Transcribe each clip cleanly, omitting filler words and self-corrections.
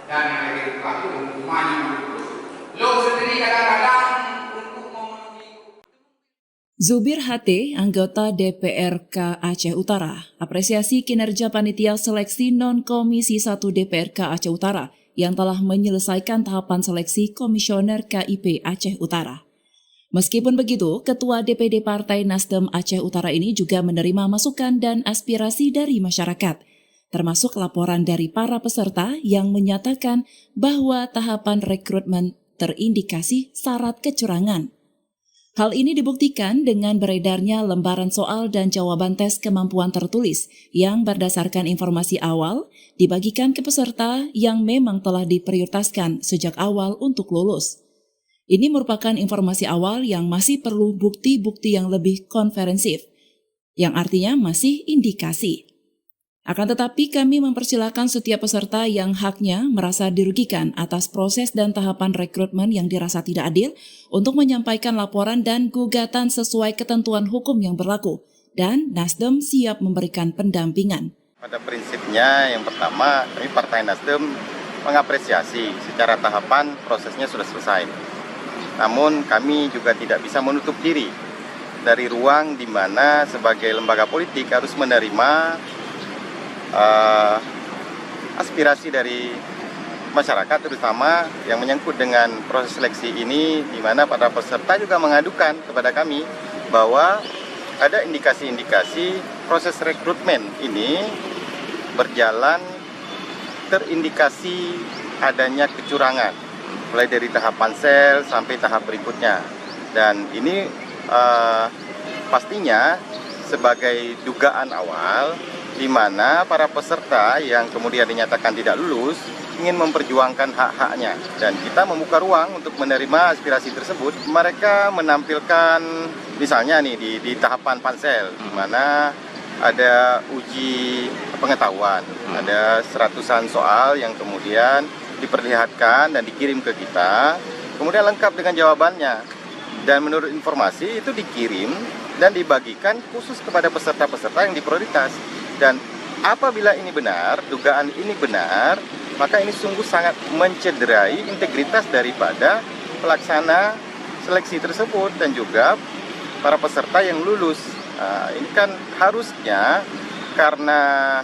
dan yang lebih pelaku hukumannya. Lo sendiri kadang-kadang untuk memenuhi. Zubir HT, anggota DPRK Aceh Utara, apresiasi kinerja panitia seleksi non-Komisi 1 DPRK Aceh Utara yang telah menyelesaikan tahapan seleksi Komisioner KIP Aceh Utara. Meskipun begitu, Ketua DPD Partai Nasdem Aceh Utara ini juga menerima masukan dan aspirasi dari masyarakat, termasuk laporan dari para peserta yang menyatakan bahwa tahapan rekrutmen terindikasi syarat kecurangan. Hal ini dibuktikan dengan beredarnya lembaran soal dan jawaban tes kemampuan tertulis yang berdasarkan informasi awal dibagikan ke peserta yang memang telah diprioritaskan sejak awal untuk lulus. Ini merupakan informasi awal yang masih perlu bukti-bukti yang lebih konferensif, yang artinya masih indikasi. Akan tetapi kami mempersilakan setiap peserta yang haknya merasa dirugikan atas proses dan tahapan rekrutmen yang dirasa tidak adil untuk menyampaikan laporan dan gugatan sesuai ketentuan hukum yang berlaku, dan Nasdem siap memberikan pendampingan. Pada prinsipnya yang pertama, kami Partai Nasdem mengapresiasi secara tahapan prosesnya sudah selesai. Namun kami juga tidak bisa menutup diri dari ruang di mana sebagai lembaga politik harus menerima aspirasi dari masyarakat, terutama yang menyangkut dengan proses seleksi ini, di mana para peserta juga mengadukan kepada kami bahwa ada indikasi-indikasi proses rekrutmen ini berjalan terindikasi adanya kecurangan, mulai dari tahap pansel sampai tahap berikutnya. Dan ini pastinya sebagai dugaan awal di mana para peserta yang kemudian dinyatakan tidak lulus ingin memperjuangkan hak-haknya, dan kita membuka ruang untuk menerima aspirasi tersebut. Mereka menampilkan misalnya nih di tahapan pansel, di mana ada uji pengetahuan, ada seratusan soal yang kemudian diperlihatkan dan dikirim ke kita, kemudian lengkap dengan jawabannya, dan menurut informasi itu dikirim dan dibagikan khusus kepada peserta-peserta yang diprioritas. Dan apabila ini benar, dugaan ini benar, maka ini sungguh sangat mencederai integritas daripada pelaksana seleksi tersebut dan juga para peserta yang lulus. Ini kan harusnya karena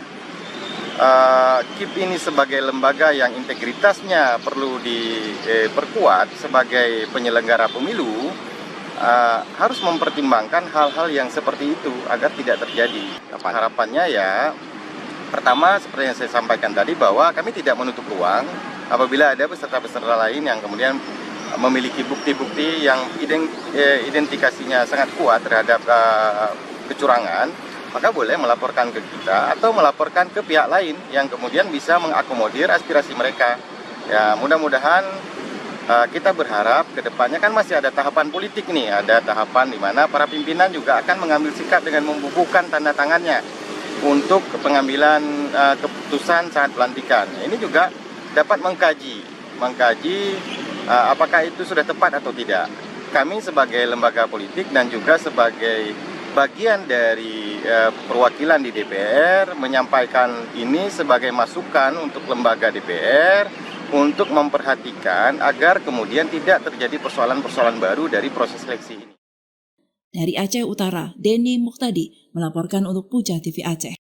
KIP ini sebagai lembaga yang integritasnya perlu diperkuat sebagai penyelenggara pemilu, harus mempertimbangkan hal-hal yang seperti itu agar tidak terjadi. Harapannya ya, pertama seperti yang saya sampaikan tadi, bahwa kami tidak menutup ruang apabila ada peserta-peserta lain yang kemudian memiliki bukti-bukti yang identifikasinya sangat kuat terhadap kecurangan, maka boleh melaporkan ke kita atau melaporkan ke pihak lain yang kemudian bisa mengakomodir aspirasi mereka. Ya, mudah-mudahan kita berharap ke depannya kan masih ada tahapan politik nih, ada tahapan di mana para pimpinan juga akan mengambil sikap dengan membubuhkan tanda tangannya untuk pengambilan keputusan saat pelantikan. Ini juga dapat mengkaji apakah itu sudah tepat atau tidak. Kami sebagai lembaga politik dan juga sebagai bagian dari perwakilan di DPR menyampaikan ini sebagai masukan untuk lembaga DPR untuk memperhatikan agar kemudian tidak terjadi persoalan-persoalan baru dari proses seleksi ini. Dari Aceh Utara, Denny Muhtadi melaporkan untuk Puja TV Aceh.